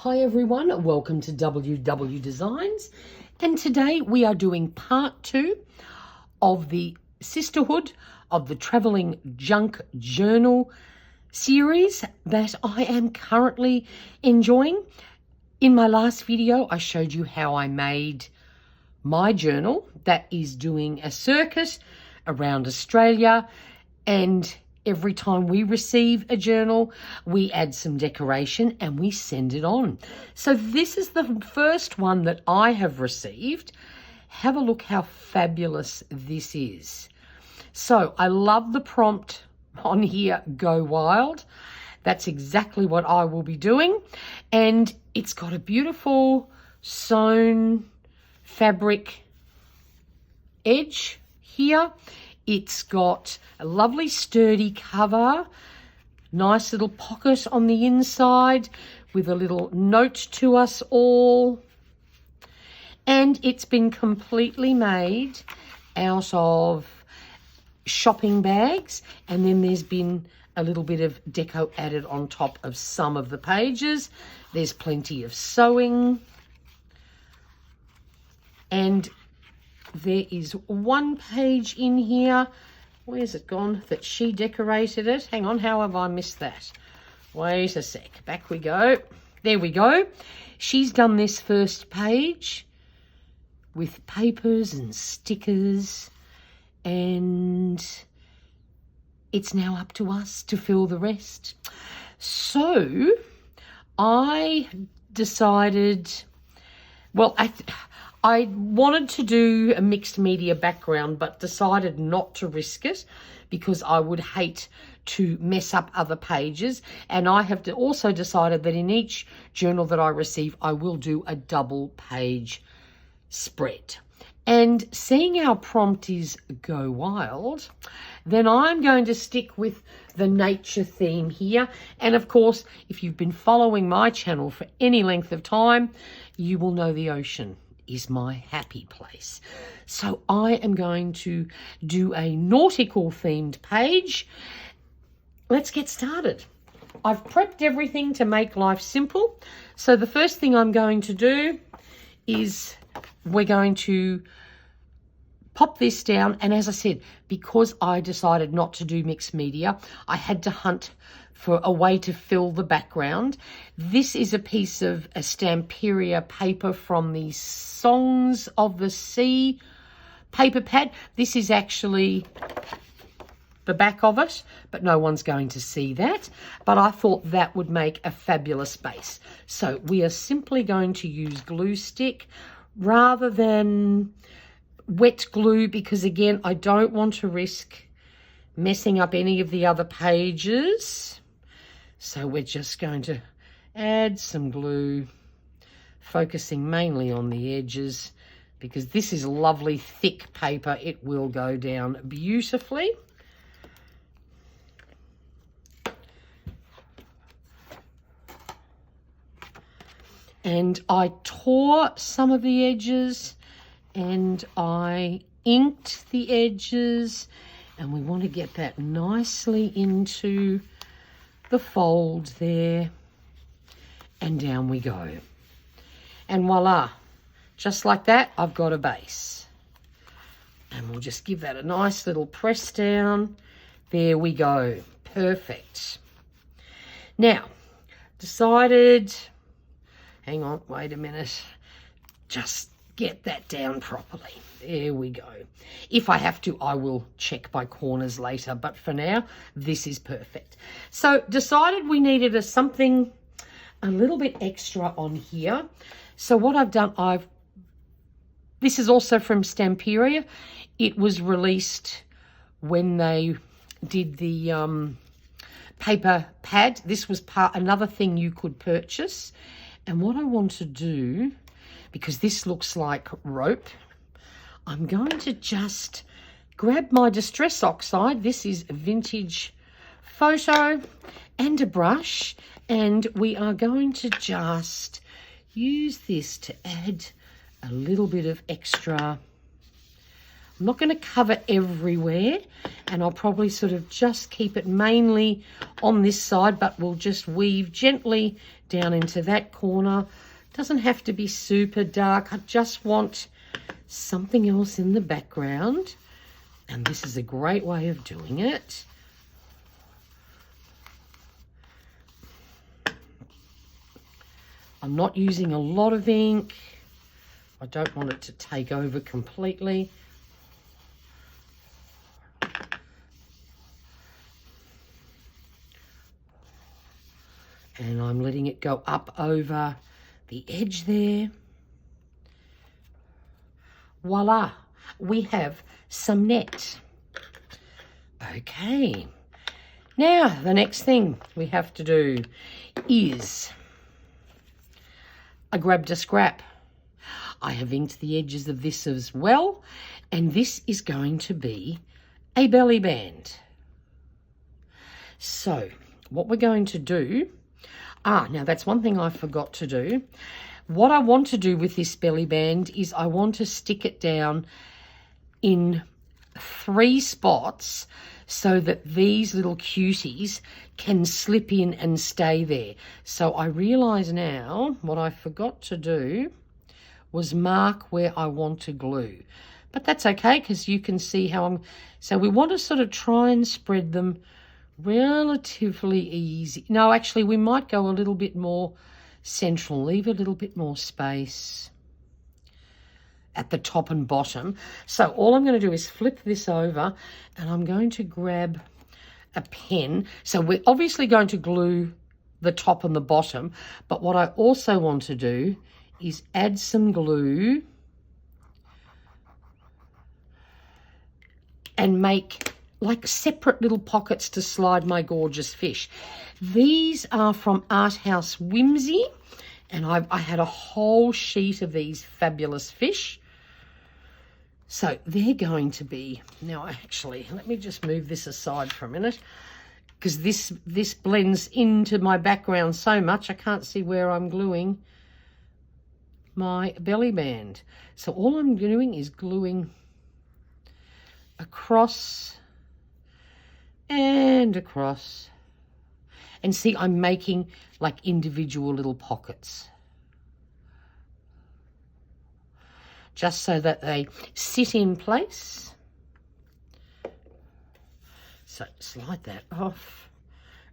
Hi everyone, welcome to WW Designs, and today we are doing part 2 of the Sisterhood of the Travelling Junk Journal series that I am currently enjoying. In my last video I showed you how I made my journal that is doing a circuit around Australia, and every time we receive a journal, we add some decoration and we send it on. So this is the first one that I have received. Have a look how fabulous this is. So I love the prompt on here, Go Wild. That's exactly what I will be doing. And it's got a beautiful sewn fabric edge here. It's got a lovely sturdy cover, nice little pocket on the inside with a little note to us all. And it's been completely made out of shopping bags, and then there's been a little bit of deco added on top of some of the pages. There's plenty of sewing, and there is one page in here, where's it gone, that she decorated it. Hang on, how have I missed that? Wait a sec, back we go. There we go. She's done this first page with papers and stickers, and it's now up to us to fill the rest. So I decided, well, I wanted to do a mixed media background, but decided not to risk it because I would hate to mess up other pages. And I have also decided that in each journal that I receive, I will do a double page spread. And seeing our prompt is Go Wild, then I'm going to stick with the nature theme here. And of course, if you've been following my channel for any length of time, you will know the ocean is my happy place. So I am going to do a nautical themed page. Let's get started. I've prepped everything to make life simple. So the first thing I'm going to do is we're going to pop this down, and as I said, because I decided not to do mixed media, I had to hunt for a way to fill the background. This is a piece of a Stamperia paper from the Songs of the Sea paper pad. This is actually the back of it, but no one's going to see that. But I thought that would make a fabulous base. So we are simply going to use glue stick rather than wet glue, because again, I don't want to risk messing up any of the other pages. So we're just going to add some glue, focusing mainly on the edges, because this is lovely thick paper. It will go down beautifully. And I tore some of the edges and I inked the edges, and we want to get that nicely into the fold there, and down we go. And voila, just like that, I've got a base. And we'll just give that a nice little press down. There we go, perfect. Now, decided, hang on, wait a minute, just get that down properly. There we go. If I have to, I will check my corners later, but for now, this is perfect. So decided we needed something a little bit extra on here. So what I've done, this is also from Stamperia. It was released when they did the paper pad. This was another thing you could purchase. And what I want to do, because this looks like rope, I'm going to just grab my Distress Oxide. This is a vintage photo, and a brush, and we are going to just use this to add a little bit of extra I'm not going to cover everywhere, and I'll probably sort of just keep it mainly on this side, but we'll just weave gently down into that corner. Doesn't have to be super dark. I just want something else in the background, and this is a great way of doing it. I'm not using a lot of ink. I don't want it to take over completely. And I'm letting it go up over the edge there. Voila, we have some net. Okay, now the next thing we have to do is I grabbed a scrap. I have inked the edges of this as well, and this is going to be a belly band. So what we're going to do, now that's one thing I forgot to do. What I want to do with this belly band is I want to stick it down in 3 spots so that these little cuties can slip in and stay there. So I realise now what I forgot to do was mark where I want to glue. But that's okay, because you can see how I'm... So we want to sort of try and spread them relatively easy. No, actually, we might go a little bit more central, leave a little bit more space at the top and bottom. So all I'm going to do is flip this over, and I'm going to grab a pen. So we're obviously going to glue the top and the bottom, but what I also want to do is add some glue and make like separate little pockets to slide my gorgeous fish. These are from Art House Whimsy, and I had a whole sheet of these fabulous fish. So they're going to be, now actually, let me just move this aside for a minute, because this blends into my background so much I can't see where I'm gluing my belly band. So all I'm doing is gluing across and across, and see, I'm making like individual little pockets just so that they sit in place. So slide that off,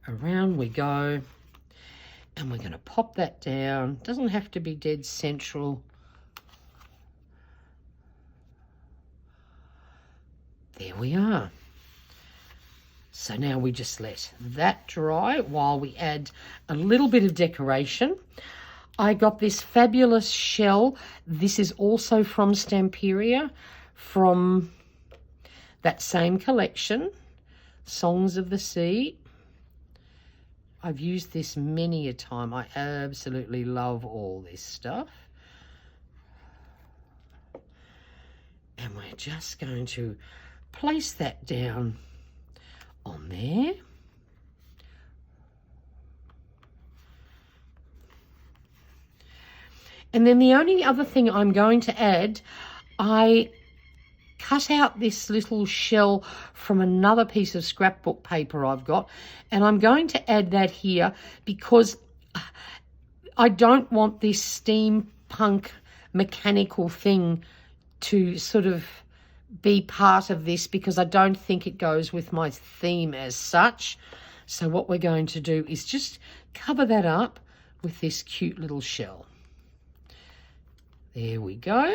around we go, and we're going to pop that down. Doesn't have to be dead central. There we are. So now we just let that dry while we add a little bit of decoration. I got this fabulous shell. This is also from Stamperia, from that same collection, Songs of the Sea. I've used this many a time. I absolutely love all this stuff. And we're just going to place that down on there. And then the only other thing I'm going to add, I cut out this little shell from another piece of scrapbook paper I've got, and I'm going to add that here because I don't want this steampunk mechanical thing to sort of be part of this, because I don't think it goes with my theme as such. So what we're going to do is just cover that up with this cute little shell. There we go.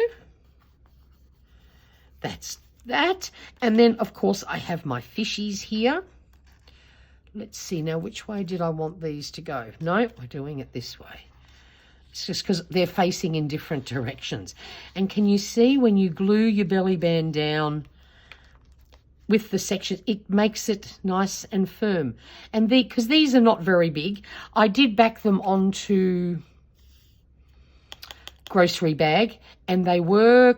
That's that. And then, of course, I have my fishies here. Let's see now, which way did I want these to go? No, we're doing it this way. It's just because they're facing in different directions. And can you see when you glue your belly band down with the section, it makes it nice and firm. And because these are not very big, I did back them onto grocery bag, and they were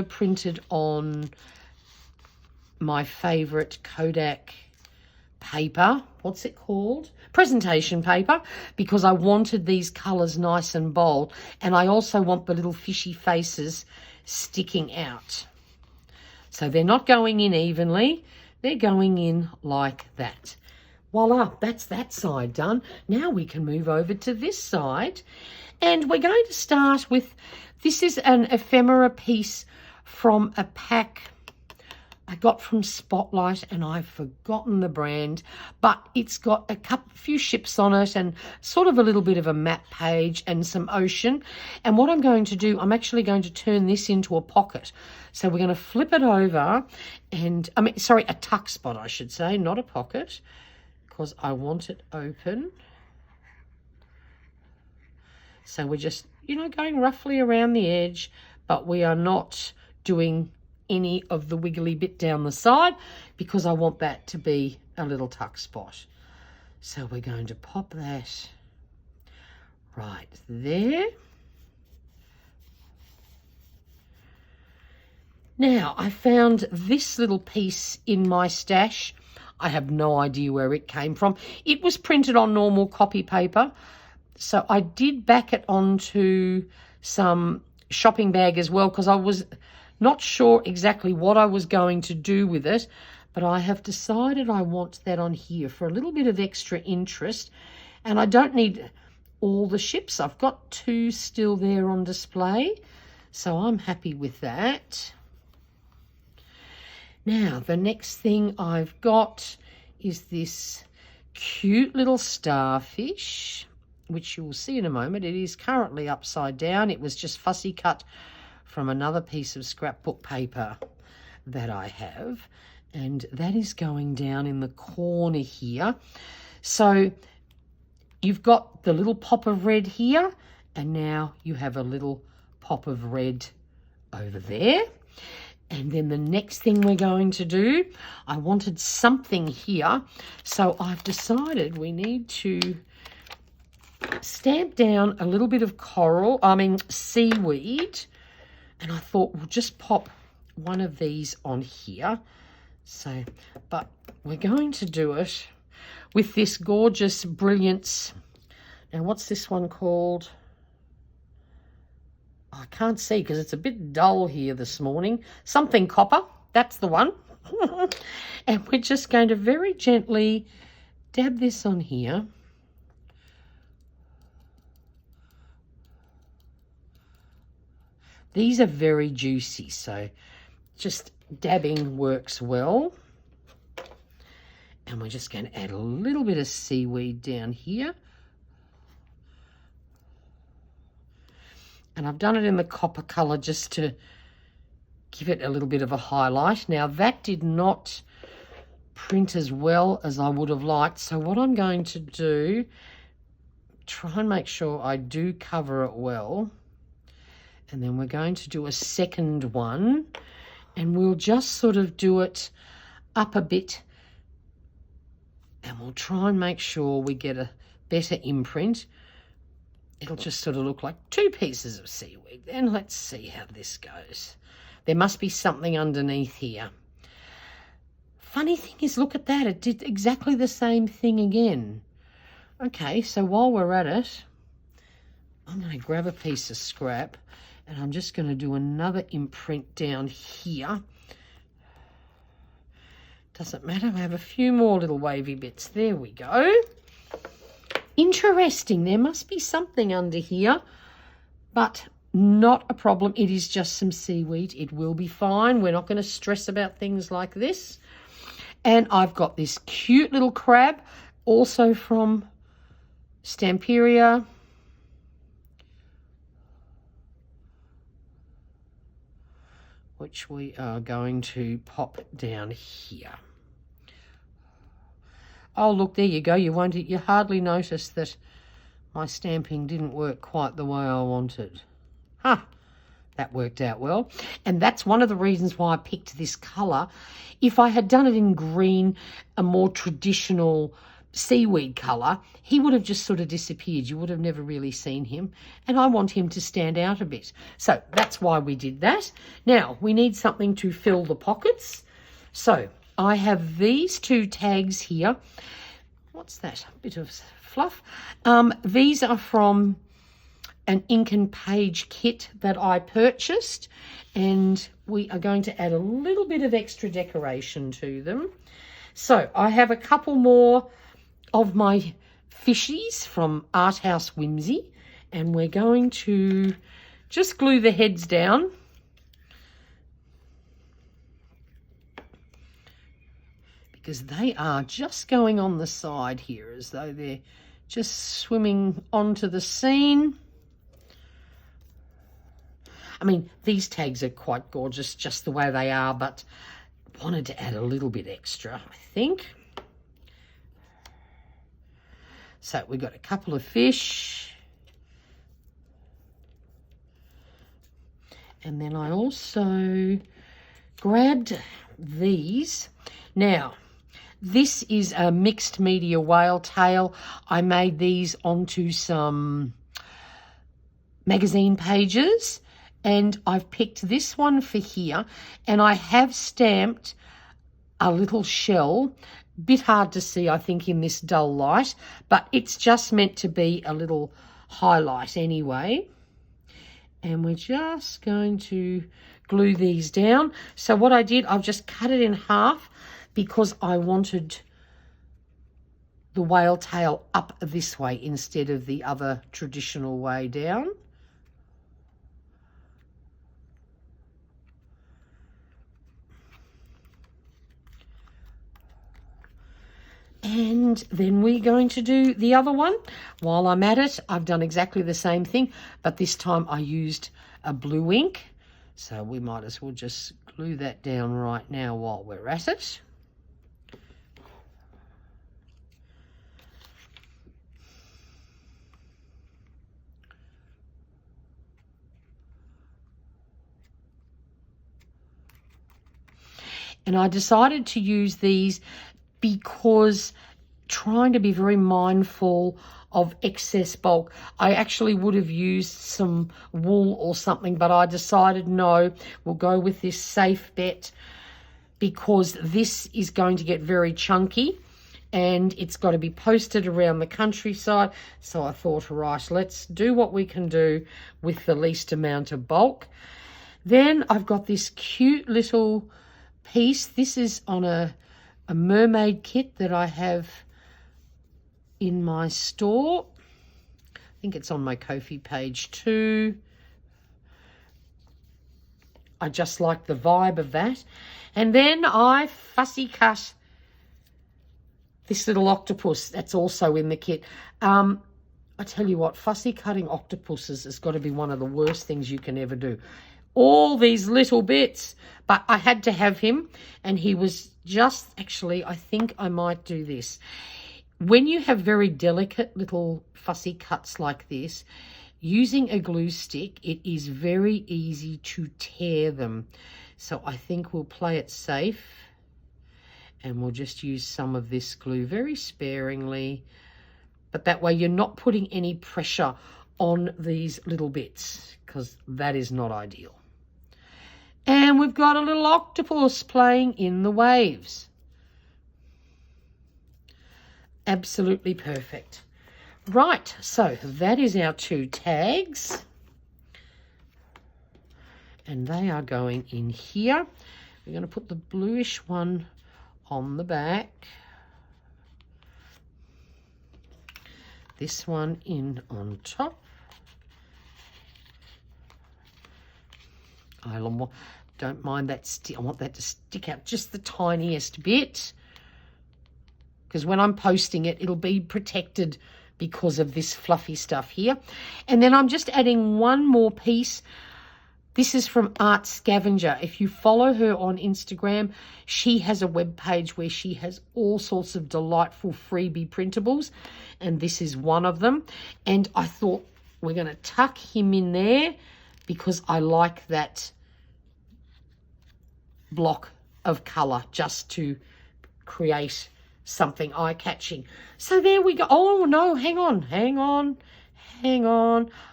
printed on my favorite Kodak paper. What's it called? Presentation paper, because I wanted these colors nice and bold, and I also want the little fishy faces sticking out. So they're not going in evenly. They're going in like that. Voila, that's that side done. Now we can move over to this side. And we're going to start with, this is an ephemera piece from a pack I got from Spotlight, and I've forgotten the brand, but it's got a few ships on it and sort of a little bit of a map page and some ocean. And what I'm going to do, I'm actually going to turn this into a pocket. So we're going to flip it over and, a tuck spot, I should say, not a pocket, because I want it open. So we're just, going roughly around the edge, but we are not doing any of the wiggly bit down the side because I want that to be a little tuck spot. So we're going to pop that right there. Now, I found this little piece in my stash. I have no idea where it came from. It was printed on normal copy paper. So I did back it onto some shopping bag as well because I was not sure exactly what I was going to do with it, but I have decided I want that on here for a little bit of extra interest. And I don't need all the ships. I've got 2 still there on display, so I'm happy with that. Now, the next thing I've got is this cute little starfish, which you'll see in a moment. It is currently upside down. It was just fussy cut from another piece of scrapbook paper that I have, and that is going down in the corner here. So you've got the little pop of red here, and now you have a little pop of red over there. And then the next thing we're going to do, I wanted something here, so I've decided we need to stamp down a little bit of seaweed. And I thought we'll just pop one of these on here. So, but we're going to do it with this gorgeous Brilliance. Now, what's this one called? I can't see because it's a bit dull here this morning. Something copper, that's the one. And we're just going to very gently dab this on here. These are very juicy, so just dabbing works well. And we're just going to add a little bit of seaweed down here. And I've done it in the copper colour just to give it a little bit of a highlight. Now, that did not print as well as I would have liked. So what I'm going to do, try and make sure I do cover it well. And then we're going to do a second one, and we'll just sort of do it up a bit, and we'll try and make sure we get a better imprint. It'll just sort of look like 2 pieces of seaweed. Then let's see how this goes. There must be something underneath here. Funny thing is, look at that. It did exactly the same thing again. Okay, so while we're at it, I'm going to grab a piece of scrap, and I'm just going to do another imprint down here. Doesn't matter, I have a few more little wavy bits. There we go. Interesting, there must be something under here, but not a problem. It is just some seaweed. It will be fine. We're not going to stress about things like this. And I've got this cute little crab, also from Stamperia. Which we are going to pop down here. Oh, look, there you go. You hardly notice that my stamping didn't work quite the way I wanted. That worked out well. And that's one of the reasons why I picked this colour. If I had done it in green, a more traditional seaweed colour, he would have just sort of disappeared. You would have never really seen him. And I want him to stand out a bit. So that's why we did that. Now, we need something to fill the pockets. So I have these 2 tags here. What's that? A bit of fluff. These are from an ink and page kit that I purchased, and we are going to add a little bit of extra decoration to them. So I have a couple more of my fishies from Art House Whimsy, and we're going to just glue the heads down. Because they are just going on the side here as though they're just swimming onto the scene. I mean, these tags are quite gorgeous just the way they are, but wanted to add a little bit extra, I think. So we've got a couple of fish. And then I also grabbed these. Now, this is a mixed media whale tail. I made these onto some magazine pages, and I've picked this one for here, and I have stamped a little shell. Bit hard to see, I think, in this dull light, but it's just meant to be a little highlight anyway. And we're just going to glue these down. So what I did, I've just cut it in half because I wanted the whale tail up this way instead of the other traditional way down. And then we're going to do the other one. While I'm at it, I've done exactly the same thing, but this time I used a blue ink. So we might as well just glue that down right now while we're at it. And I decided to use these because trying to be very mindful of excess bulk. I actually would have used some wool or something, but I decided no, we'll go with this safe bet because this is going to get very chunky and it's got to be posted around the countryside. So I thought, right, let's do what we can do with the least amount of bulk. Then I've got this cute little piece. This is on a mermaid kit that I have in my store. I think it's on my Ko-fi page too. I just like the vibe of that. And then I fussy cut this little octopus that's also in the kit. I tell you what, fussy cutting octopuses has got to be one of the worst things you can ever do. All these little bits, but I had to have him, and he was just, actually, I think I might do this. When you have very delicate little fussy cuts like this, using a glue stick, it is very easy to tear them. So I think we'll play it safe, and we'll just use some of this glue very sparingly, but that way you're not putting any pressure on these little bits, because that is not ideal. And we've got a little octopus playing in the waves. Absolutely perfect. Right, so that is our two tags. And they are going in here. We're going to put the bluish one on the back. This one in on top. I don't mind that. I want that to stick out just the tiniest bit, because when I'm posting it, it'll be protected because of this fluffy stuff here. And then I'm just adding one more piece. This is from Art Scavenger. If you follow her on Instagram, she has a web page where she has all sorts of delightful freebie printables, and this is one of them. And I thought we're going to tuck him in there because I like that block of colour just to create something eye-catching. So there we go. Oh, no, hang on.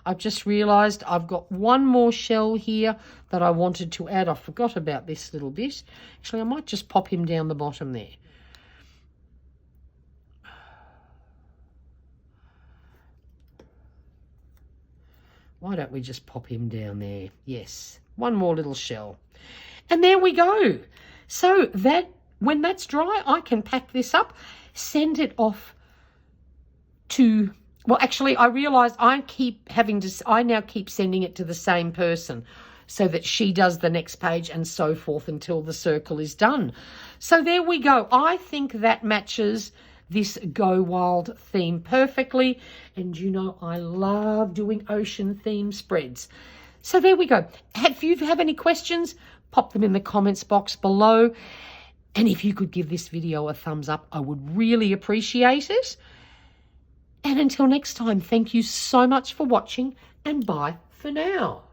I've just realised I've got one more shell here that I wanted to add. I forgot about this little bit. Actually, I might just pop him down the bottom there. Why don't we just pop him down there? Yes, one more little shell. And there we go. So that when that's dry, I can pack this up, send it off to, well, actually, I realised I now keep sending it to the same person so that she does the next page and so forth until the circle is done. So there we go. I think that matches this Go Wild theme perfectly. And you know, I love doing ocean theme spreads. So there we go. If you have any questions, pop them in the comments box below. And if you could give this video a thumbs up, I would really appreciate it. And until next time, thank you so much for watching, and bye for now.